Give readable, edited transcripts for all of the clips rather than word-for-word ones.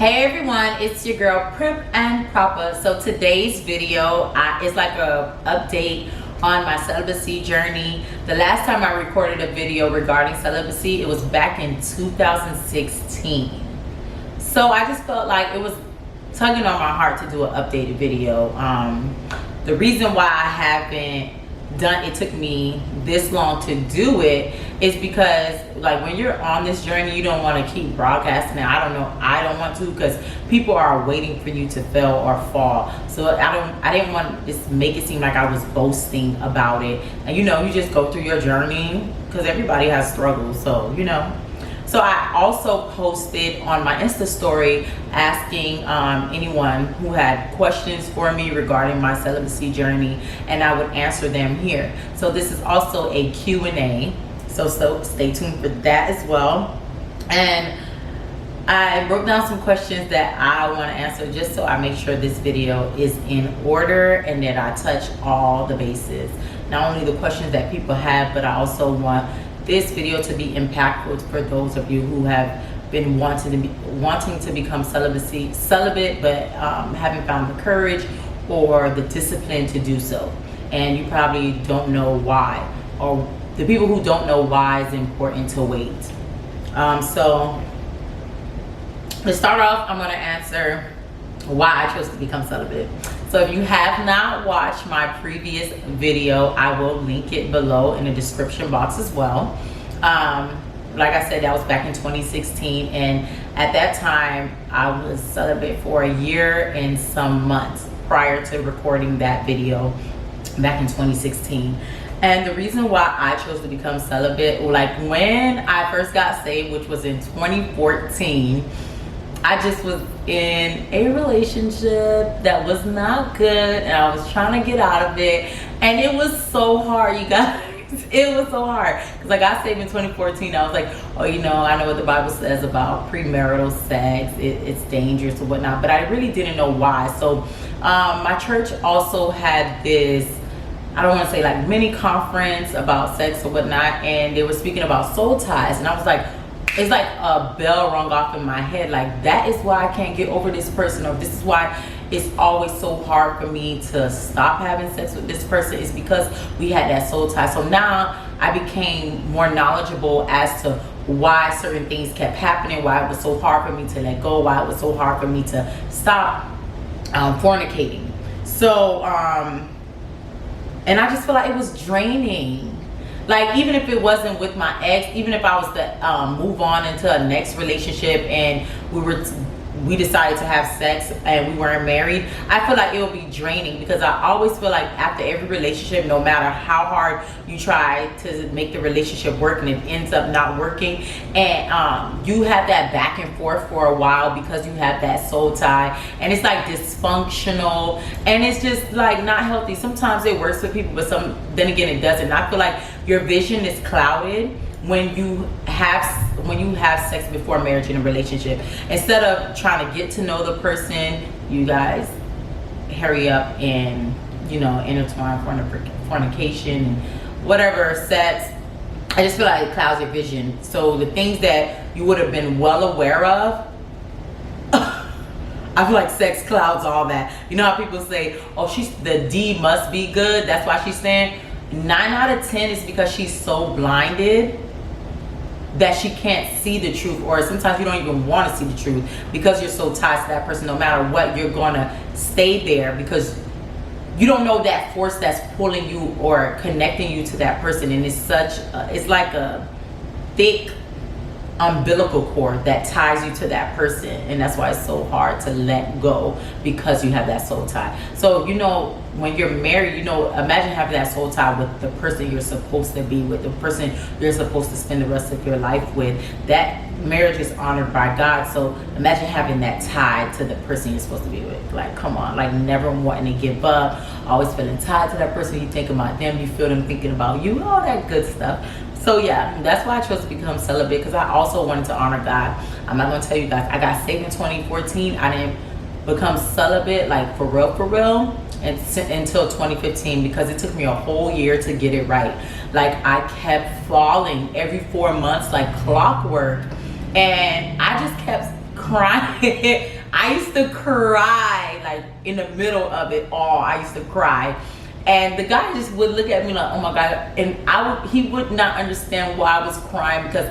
Hey everyone, it's your girl Primp and Propa. So today's video is like a update on my celibacy journey. The last time I recorded a video regarding celibacy, it was back in 2016. So I just felt like it was tugging on my heart to do an updated video. The reason why I haven't done it, took me this long to do it, is because like when you're on this journey, you don't want to keep broadcasting it. I don't want to, because people are waiting for you to fail or fall. So I didn't want to just make it seem like I was boasting about it. And you just go through your journey, because everybody has struggles. So so I also posted on my Insta story asking anyone who had questions for me regarding my celibacy journey, and I would answer them here. So this is also a Q&A, so stay tuned for that as well. And I broke down some questions that I want to answer, just so I make sure this video is in order and that I touch all the bases. Not only the questions that people have, but I also want this video to be impactful for those of you who have been wanting to become celibate, but haven't found the courage or the discipline to do so, and you probably don't know why, or the people who don't know why it's important to wait. So to start off, I'm going to answer why I chose to become celibate. So if you have not watched my previous video, I will link it below in the description box as well. Like I said, that was back in 2016, and at that time I was celibate for a year and some months prior to recording that video back in 2016. And the reason why I chose to become celibate, like when I first got saved, which was in 2014, I just was in a relationship that was not good, and I was trying to get out of it, and it was so hard, you guys. It was so hard, because I got saved in 2014. I was like, oh, I know what the Bible says about premarital sex, it's dangerous or whatnot, but I really didn't know why. So my church also had this, I don't want to say like mini conference about sex or whatnot, and they were speaking about soul ties, and I was like, it's like a bell rung off in my head, like that is why I can't get over this person, or this is why it's always so hard for me to stop having sex with this person, is because we had that soul tie. So now I became more knowledgeable as to why certain things kept happening, why it was so hard for me to let go, why it was so hard for me to stop fornicating. So and I just feel like it was draining. Like, even if it wasn't with my ex, even if I was to move on into a next relationship and we decided to have sex and we weren't married, I feel like it will be draining, because I always feel like after every relationship, no matter how hard you try to make the relationship work and it ends up not working, and you have that back and forth for a while because you have that soul tie, and it's like dysfunctional, and it's just like not healthy. Sometimes it works for people, but then again it doesn't. I feel like your vision is clouded when you have sex before marriage in a relationship. Instead of trying to get to know the person, you guys hurry up and intertwine fornication and whatever sex. I just feel like it clouds your vision. So the things that you would have been well aware of, I feel like sex clouds all that. You know how people say, oh, the D must be good, that's why she's saying. 9 out of 10 is because she's so blinded that she can't see the truth, or sometimes you don't even want to see the truth because you're so tied to that person. No matter what, you're gonna stay there because you don't know that force that's pulling you or connecting you to that person. And it's like a thick umbilical cord that ties you to that person, and that's why it's so hard to let go, because you have that soul tie. So when you're married, imagine having that soul tie with the person you're supposed to be with, the person you're supposed to spend the rest of your life with. That marriage is honored by God. So imagine having that tie to the person you're supposed to be with. Like, come on, like never wanting to give up, always feeling tied to that person. You think about them, you feel them thinking about you, all that good stuff. So yeah, that's why I chose to become celibate, because I also wanted to honor God. I'm not going to tell you guys, I got saved in 2014. I didn't become celibate, like for real, until 2015, because it took me a whole year to get it right. Like, I kept falling every 4 months like clockwork, and I just kept crying. I used to cry like in the middle of it all. I used to cry. And the guy just would look at me like, oh my God. And he would not understand why I was crying, because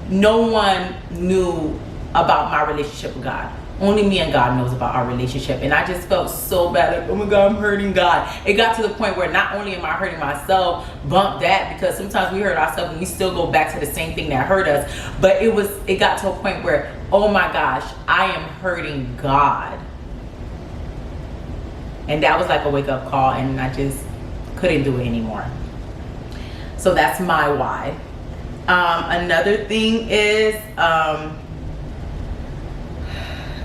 no one knew about my relationship with God. Only me and God knows about our relationship. And I just felt so bad, like, oh my God, I'm hurting God. It got to the point where not only am I hurting myself, bump that, because sometimes we hurt ourselves and we still go back to the same thing that hurt us. But it got to a point where, oh my gosh, I am hurting God. And that was like a wake up call, and I just couldn't do it anymore. So that's my why. Another thing is,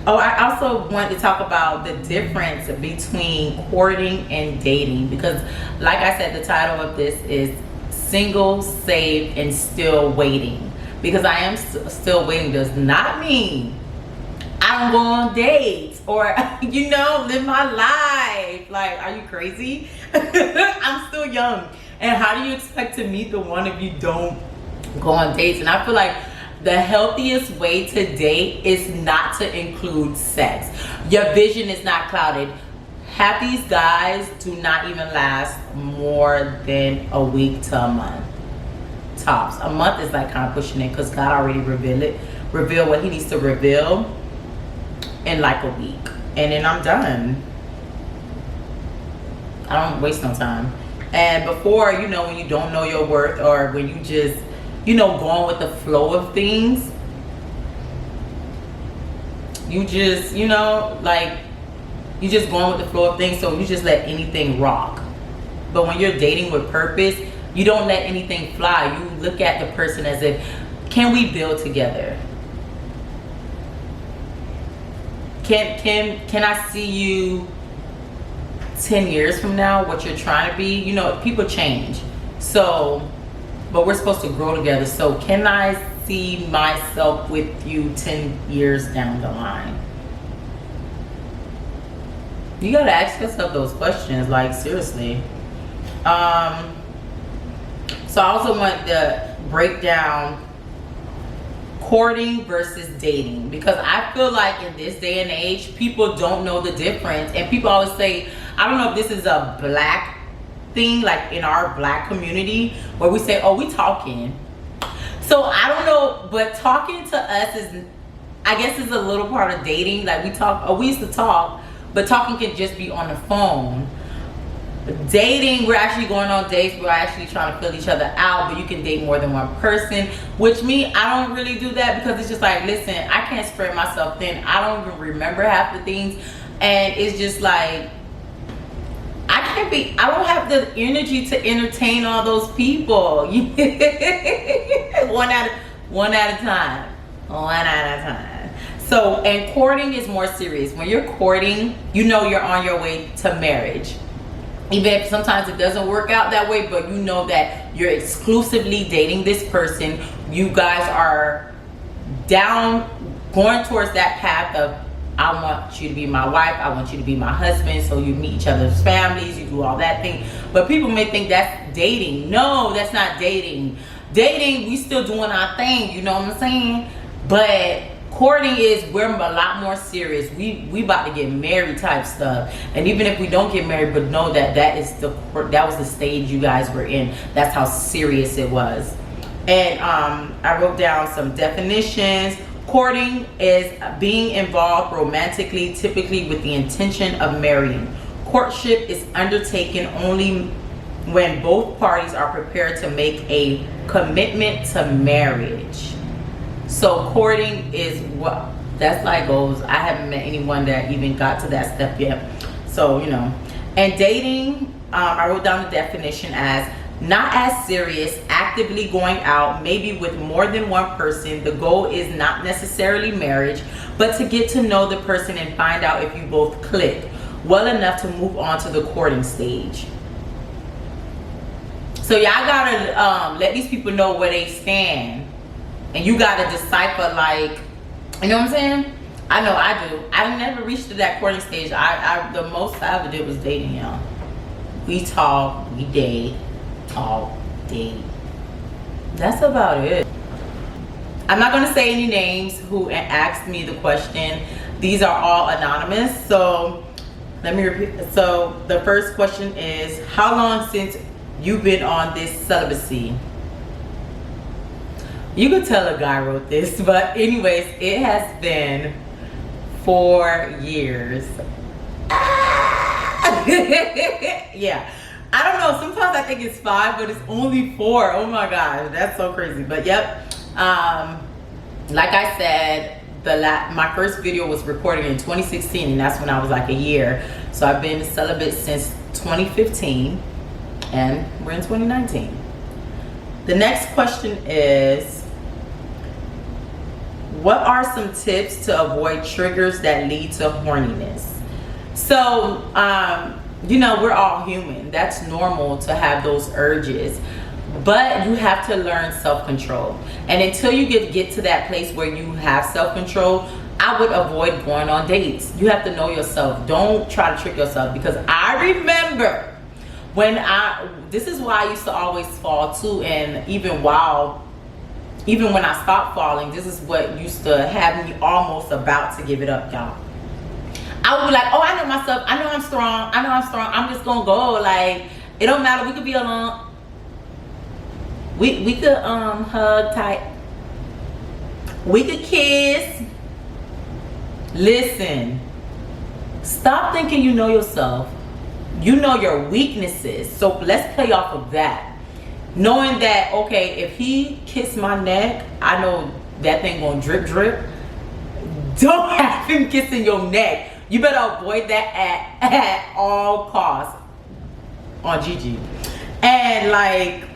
I also want to talk about the difference between courting and dating, because like I said, the title of this is Single, Saved, and Still Waiting. Because I am still waiting does not mean I don't go on dates or, you know, live my life. Like, are you crazy? I'm still young. And how do you expect to meet the one if you don't go on dates? And I feel like the healthiest way to date is not to include sex. Your vision is not clouded. Half these guys do not even last more than a week to a month. Tops. A month is like kind of pushing it, because God already revealed what he needs to reveal in like a week. And then I'm done. I don't waste no time. And before, you know, when you don't know your worth, or when you just, you know, going with the flow of things, you just, you know, like, you just going with the flow of things, so you just let anything rock. But when you're dating with purpose, you don't let anything fly. You look at the person as if, can we build together? Can I see you 10 years from now, what you're trying to be? You know, people change. So, but we're supposed to grow together. So can I see myself with you 10 years down the line? You gotta ask yourself those questions, like, seriously. So I also want to break down courting versus dating, because I feel like in this day and age, people don't know the difference. And people always say, I don't know if this is a black thing, like in our black community, where we say, oh, we talking. So I don't know, but talking to us is, I guess, is a little part of dating. Like, we talk, we used to talk, but talking can just be on the phone. Dating, we're actually going on dates, we're actually trying to fill each other out, but you can date more than one person. Which me, I don't really do that, because it's just like, listen, I can't spread myself thin. I don't even remember half the things, and it's just like, I don't have the energy to entertain all those people. one at a time. So, and courting is more serious. When you're courting, you know you're on your way to marriage. Even if sometimes it doesn't work out that way, but you know that you're exclusively dating this person. You guys are going towards that path of, I want you to be my wife, I want you to be my husband. So you meet each other's families, you do all that thing. But people may think that's dating. No, that's not dating. Dating, we still doing our thing, you know what I'm saying? But courting is, we're a lot more serious. We about to get married type stuff. And even if we don't get married, but know that that was the stage you guys were in. That's how serious it was. And I wrote down some definitions. Courting is being involved romantically, typically with the intention of marrying. Courtship is undertaken only when both parties are prepared to make a commitment to marriage. So courting is what, that's like goes. I haven't met anyone that even got to that step yet. So, you know. And dating, I wrote down the definition as not as serious, actively going out, maybe with more than one person. The goal is not necessarily marriage, but to get to know the person and find out if you both click well enough to move on to the courting stage. So y'all gotta let these people know where they stand. And you gotta decipher, like, you know what I'm saying? I know I do. I never reached to that courting stage. The most I ever did was dating, y'all. We talk, we date, talk, date. That's about it. I'm not going to say any names who asked me the question. These are all anonymous. So let me repeat. So the first question is, how long since you've been on this celibacy? You could tell a guy wrote this, but anyways, it has been 4 years. Yeah, I don't know, sometimes I think it's 5, but it's only 4. Oh my gosh, that's so crazy. But yep, like I said, my first video was recorded in 2016, and that's when I was like a year. So I've been celibate since 2015, and we're in 2019. The next question is, what are some tips to avoid triggers that lead to horniness? So, you know, we're all human. That's normal to have those urges. But you have to learn self-control. And until you get to that place where you have self-control, I would avoid going on dates. You have to know yourself. Don't try to trick yourself, because I remember when this is why I used to always fall too, and even when I stopped falling, this is what used to have me almost about to give it up, y'all. I would be like, oh, I know myself, I know I'm strong, I'm just gonna go, like, it don't matter, we could be alone. We could hug tight. We could kiss. Listen, stop thinking you know yourself. You know your weaknesses. So let's play off of that. Knowing that, okay, if he kissed my neck, I know that thing gonna drip drip. Don't have him kissing your neck. You better avoid that at all costs on GG. And like,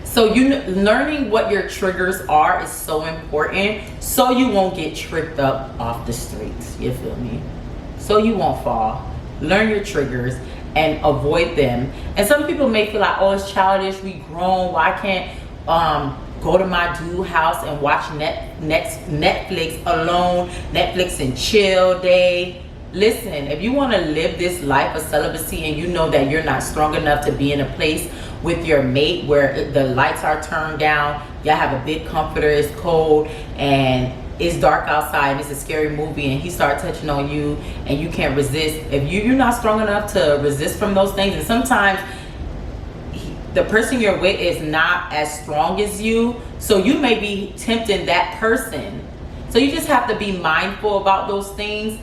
so learning what your triggers are is so important, so you won't get tripped up off the streets. You feel me? So you won't fall. Learn your triggers and avoid them. And some people may feel like, oh, it's childish, we grown, why can't go to my dude house and watch Netflix alone, Netflix and chill day. Listen, if you want to live this life of celibacy and you know that you're not strong enough to be in a place with your mate where the lights are turned down, y'all have a big comforter, it's cold, and it's dark outside, it's a scary movie, and he starts touching on you and you can't resist. If you're not strong enough to resist from those things, and sometimes the person you're with is not as strong as you, so you may be tempting that person. So you just have to be mindful about those things.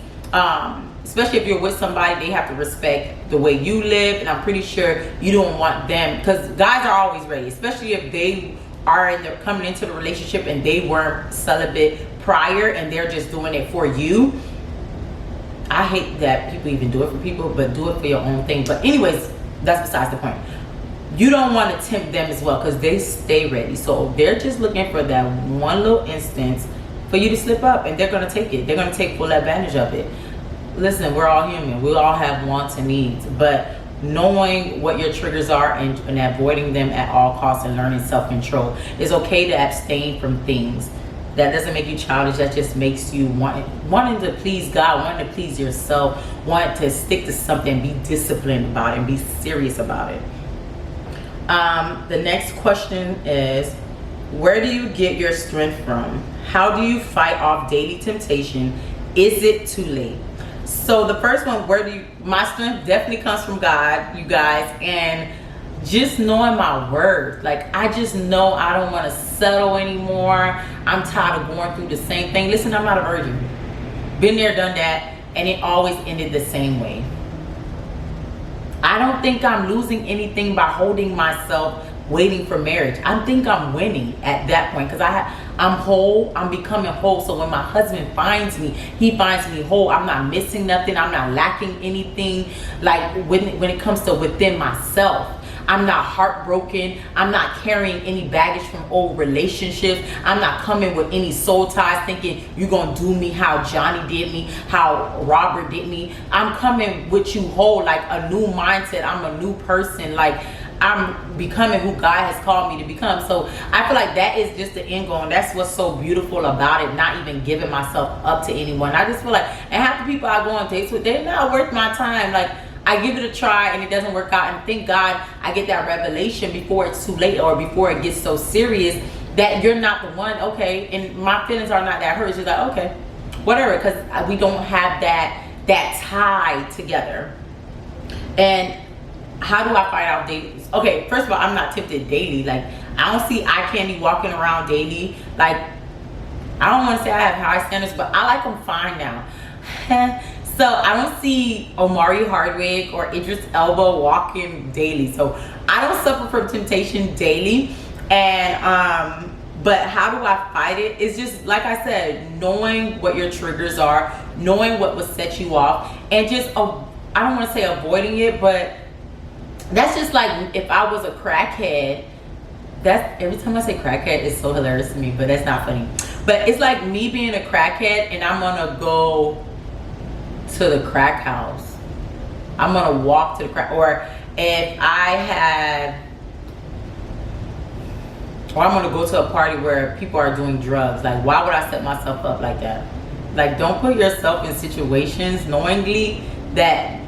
Especially if you're with somebody, they have to respect the way you live, and I'm pretty sure you don't want them, because guys are always ready, especially if they are coming into the relationship and they weren't celibate prior and they're just doing it for you. I hate that people even do it for people, but do it for your own thing. But anyways, that's besides the point. You don't want to tempt them as well, because they stay ready. So they're just looking for that one little instance for you to slip up, and they're going to take it. They're going to take full advantage of it. Listen, we're all human. We all have wants and needs, but knowing what your triggers are and avoiding them at all costs and learning self-control. It's okay to abstain from things. That doesn't make you childish. That just makes you wanting to please God, wanting to please yourself, wanting to stick to something, be disciplined about it, and be serious about it. The next question is, where do you get your strength from? How do you fight off daily temptation? Is it too late? So the first one, my strength definitely comes from God, you guys, and just knowing my worth. Like, I just know I don't want to settle anymore. I'm tired of going through the same thing. Listen, I'm not a virgin. Been there, done that, and it always ended the same way. I don't think I'm losing anything by holding myself waiting for marriage. I think I'm winning at that point, because I'm whole. I'm becoming whole. So when my husband finds me, he finds me whole. I'm not missing nothing. I'm not lacking anything. Like when it comes to within myself, I'm not heartbroken. I'm not carrying any baggage from old relationships. I'm not coming with any soul ties thinking you're gonna do me how Johnny did me, how Robert did me. I'm coming with you whole, like a new mindset. I'm a new person. Like, I'm becoming who God has called me to become. So I feel like that is just the end goal, and that's what's so beautiful about it, not even giving myself up to anyone. I just feel like, and half the people I go on dates with, they're not worth my time. Like, I give it a try and it doesn't work out, and thank God I get that revelation before it's too late or before it gets so serious that you're not the one, okay, and my feelings are not that hurt. It's just like, okay, whatever, because we don't have that tie together. And how do I find out daily? Okay, first of all, I'm not tempted daily. Like, I don't see eye candy walking around daily. Like, I don't want to say I have high standards, but I like them fine now. So I don't see Omari Hardwick or Idris Elba walking daily. So I don't suffer from temptation daily. And but how do I fight it? It's just, like I said, knowing what your triggers are, knowing what will set you off, and just I don't want to say avoiding it, but that's just like if I was a crackhead. That's, every time I say crackhead, it's so hilarious to me, but that's not funny. But it's like me being a crackhead and I'm gonna go to the crack house. I'm gonna walk to the crack, or if I had, or I'm gonna go to a party where people are doing drugs. Like, why would I set myself up like that? Like, don't put yourself in situations knowingly that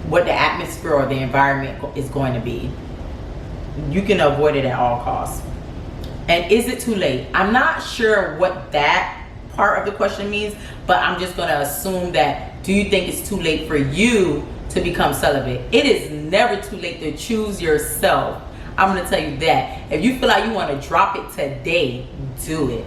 what the atmosphere or the environment is going to be. You can avoid it at all costs. And is it too late? I'm not sure what that part of the question means, but I'm just going to assume that, do you think it's too late for you to become celibate? It is never too late to choose yourself. I'm going to tell you that. If you feel like you want to drop it today, do it.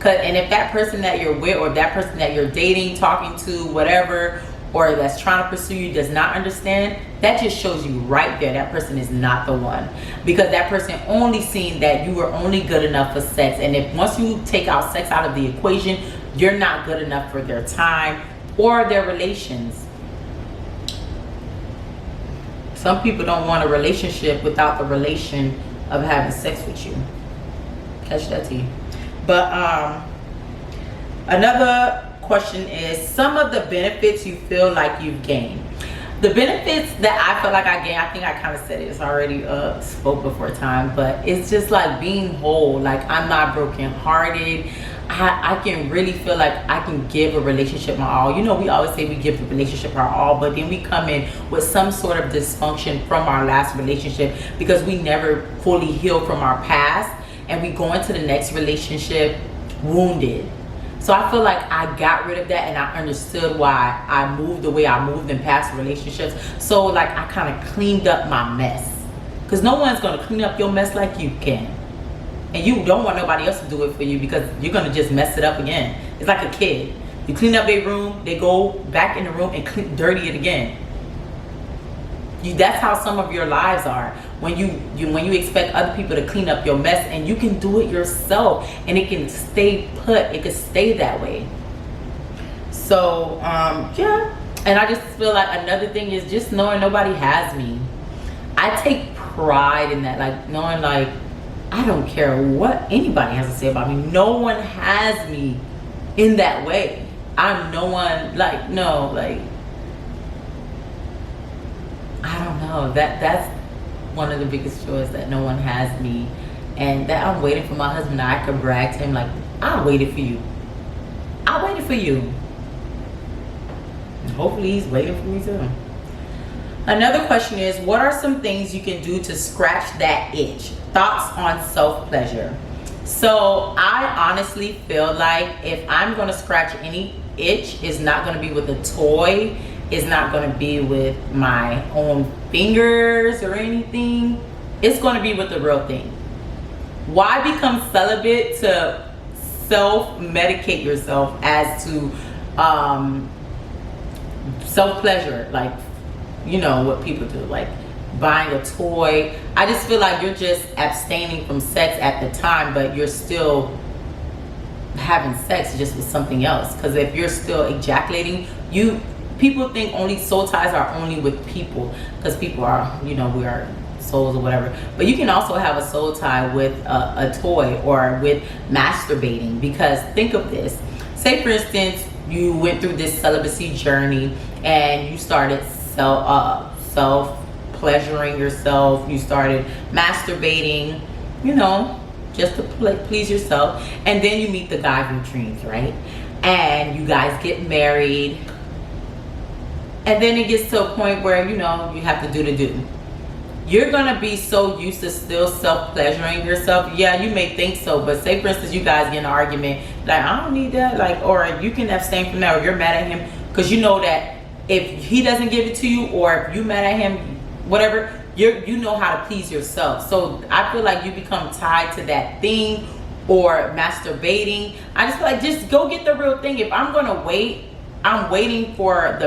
And if that person that you're with, or that person that you're dating, talking to, whatever, or that's trying to pursue you does not understand, that just shows you right there that person is not the one. Because that person only seen that you were only good enough for sex. And if once you take out sex out of the equation, you're not good enough for their time or their relations. Some people don't want a relationship without the relation of having sex with you. Catch that tea. But another question is some of the benefits you feel like you've gained. The benefits that I feel like I gained, I think I kind of said it, it's already spoke before time, but it's just like being whole. Like, I'm not brokenhearted. I can really feel like I can give a relationship my all. You know, we always say we give the relationship our all, but then we come in with some sort of dysfunction from our last relationship because we never fully healed from our past, and we go into the next relationship wounded. So I feel like I got rid of that, and I understood why I moved the way I moved in past relationships. So like, I kind of cleaned up my mess, because no one's going to clean up your mess like you can. And you don't want nobody else to do it for you, because you're going to just mess it up again. It's like a kid. You clean up their room, they go back in the room and dirty it again. That's how some of your lives are. When you expect other people to clean up your mess, and you can do it yourself, and it can stay put, it can stay that way. So yeah. And I just feel like another thing is just knowing nobody has me. I take pride in that, like knowing, like, I don't care what anybody has to say about me. No one has me in that way. I'm no one, like, no, like, I don't know. That's one of the biggest joys, that no one has me, and that I'm waiting for my husband. I can brag to him like, I waited for you. I waited for you. And hopefully he's waiting for me too. Another question is, what are some things you can do to scratch that itch? Thoughts on self-pleasure. So I honestly feel like if I'm going to scratch any itch, it's not going to be with a toy. It's not going to be with my own fingers or anything. It's going to be with the real thing. Why become celibate to self-medicate yourself as to self-pleasure? Like, you know what people do, like buying a toy. I just feel like you're just abstaining from sex at the time, but you're still having sex just with something else. Because if you're still ejaculating, people think only soul ties are only with people, because people are, you know, we are souls or whatever. But you can also have a soul tie with a toy, or with masturbating. Because think of this, say for instance you went through this celibacy journey and you started self pleasuring yourself, you started masturbating, you know, just to please yourself, and then you meet the guy of your dreams, right? And you guys get married, and then it gets to a point where, you know, you have to do the do. you're gonna be so used to still self-pleasuring yourself. Yeah, you may think so, but say for instance you guys get in an argument, like, I don't need that, like, or you can abstain from that, or you're mad at him because you know that if he doesn't give it to you, or if you mad at him, whatever, you know how to please yourself. So I feel like you become tied to that thing, or masturbating. I just feel like, just go get the real thing. If I'm gonna wait, I'm waiting for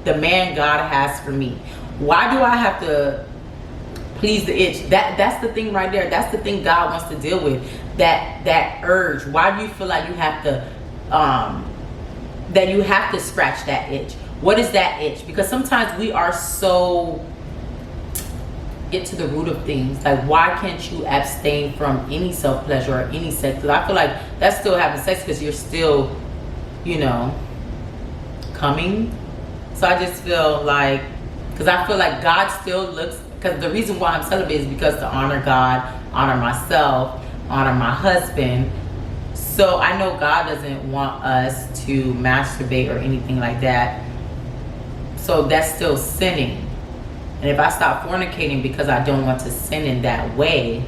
the man God has for me. Why do I have to please the itch? That's the thing right there. That's the thing God wants to deal with. That urge. Why do you feel like you have to that you have to scratch that itch? What is that itch? Because sometimes we are so, get to the root of things. Like, why can't you abstain from any self-pleasure or any sex? Because I feel like that's still having sex, because you're still, you know, coming. So I just feel like, because I feel like God still looks, because the reason why I'm celibate is because to honor God, honor myself, honor my husband. So I know God doesn't want us to masturbate or anything like that. So that's still sinning. And if I stop fornicating because I don't want to sin in that way,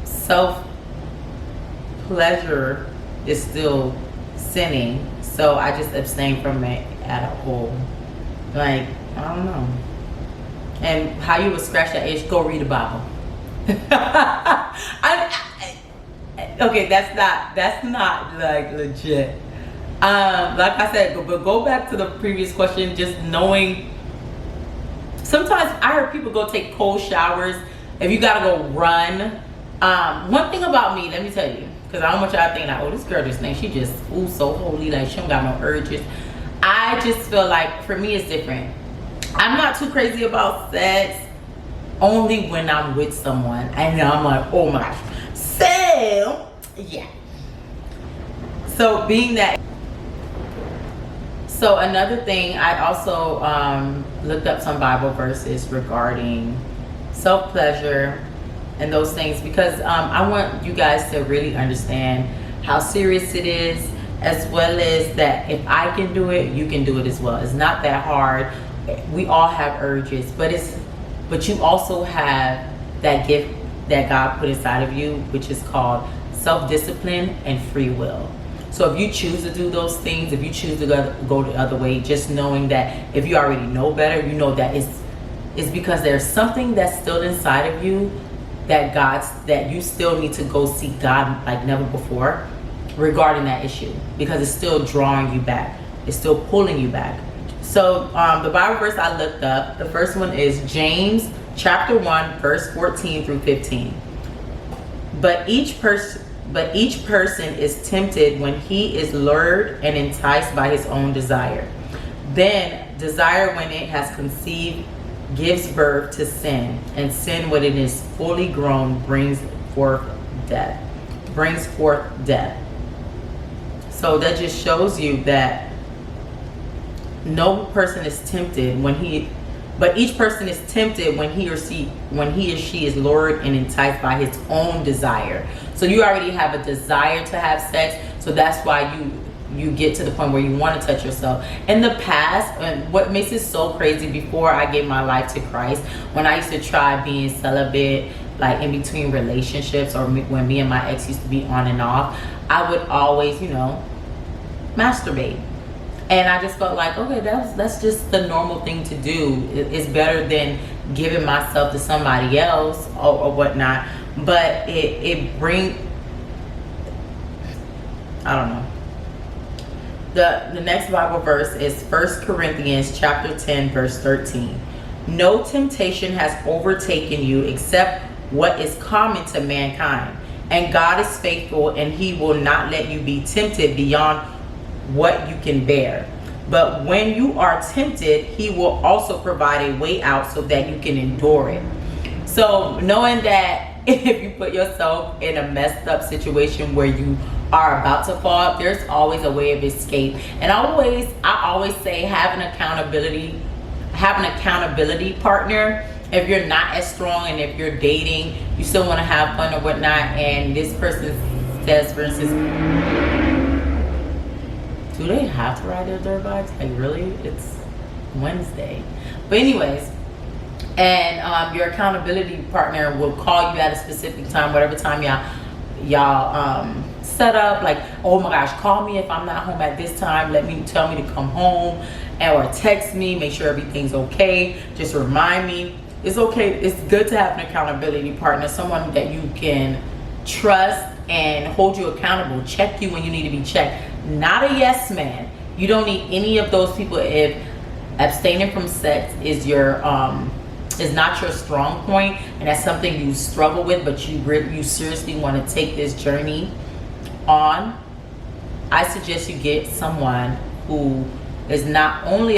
self-pleasure is still sinning. So I just abstain from it at a whole. Like, I don't know. And how you would scratch that itch, go read the Bible. Okay, that's not like legit. Like I said, but go back to the previous question, just knowing. Sometimes I heard people go take cold showers if you gotta go run. One thing about me, let me tell you, because I don't want y'all to think like, oh, this girl just thinks she just, ooh, so holy, like she don't got no urges. I just feel like for me it's different. I'm not too crazy about sex, only when I'm with someone and I'm like, oh my gosh. So yeah. So being that. So another thing, I also looked up some Bible verses regarding self-pleasure and those things, because I want you guys to really understand how serious it is, as well as that if I can do it, you can do it as well. It's not that hard. We all have urges, but you also have that gift that God put inside of you, which is called self-discipline and free will. So if you choose to do those things, if you choose to go the other way, just knowing that if you already know better, you know that it's because there's something that's still inside of you that you still need to go seek God like never before regarding that issue, because it's still drawing you back. It's still pulling you back. So the Bible verse I looked up, the first one is James chapter 1, verse 14 through 15. But each person is tempted when he is lured and enticed by his own desire. Then desire, when it has conceived, gives birth to sin, and sin, when it is fully grown, brings forth death. So that just shows you that no person is tempted but each person is tempted when he or she is lured and enticed by his own desire. So you already have a desire to have sex, so that's why you get to the point where you want to touch yourself. In the past, and what makes it so crazy, before I gave my life to Christ, when I used to try being celibate, like in between relationships, or when me and my ex used to be on and off, I would always, masturbate. And I just felt like, okay, that's just the normal thing to do. It's better than giving myself to somebody else or whatnot. But it brings, I don't know. The next Bible verse is 1 Corinthians chapter 10, verse 13. No temptation has overtaken you except what is common to mankind. And God is faithful, and he will not let you be tempted beyond what you can bear. But when you are tempted, he will also provide a way out so that you can endure it. So knowing that if you put yourself in a messed up situation where you are about to fall, there's always a way of escape. And I always say, have an accountability partner. If you're not as strong, and if you're dating, you still want to have fun or whatnot, and this person says, for instance, do they have to ride their dirt bikes? Like, really? It's Wednesday. But anyways, And your accountability partner will call you at a specific time, whatever time y'all set up. Like, oh my gosh, call me if I'm not home at this time. Tell me to come home, or text me, make sure everything's okay. Just remind me. It's okay. It's good to have an accountability partner, someone that you can trust and hold you accountable, check you when you need to be checked. Not a yes man. You don't need any of those people. If abstaining from sex is not your strong point, and that's something you struggle with, but you seriously want to take this journey on, I suggest you get someone who is not only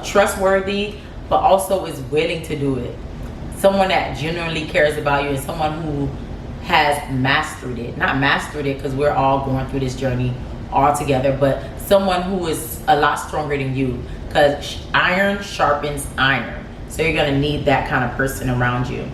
trustworthy, but also is willing to do it. Someone that genuinely cares about you, and someone who has mastered it. Not mastered it, because we're all going through this journey all together, but someone who is a lot stronger than you, because iron sharpens iron. So you're gonna need that kind of person around you.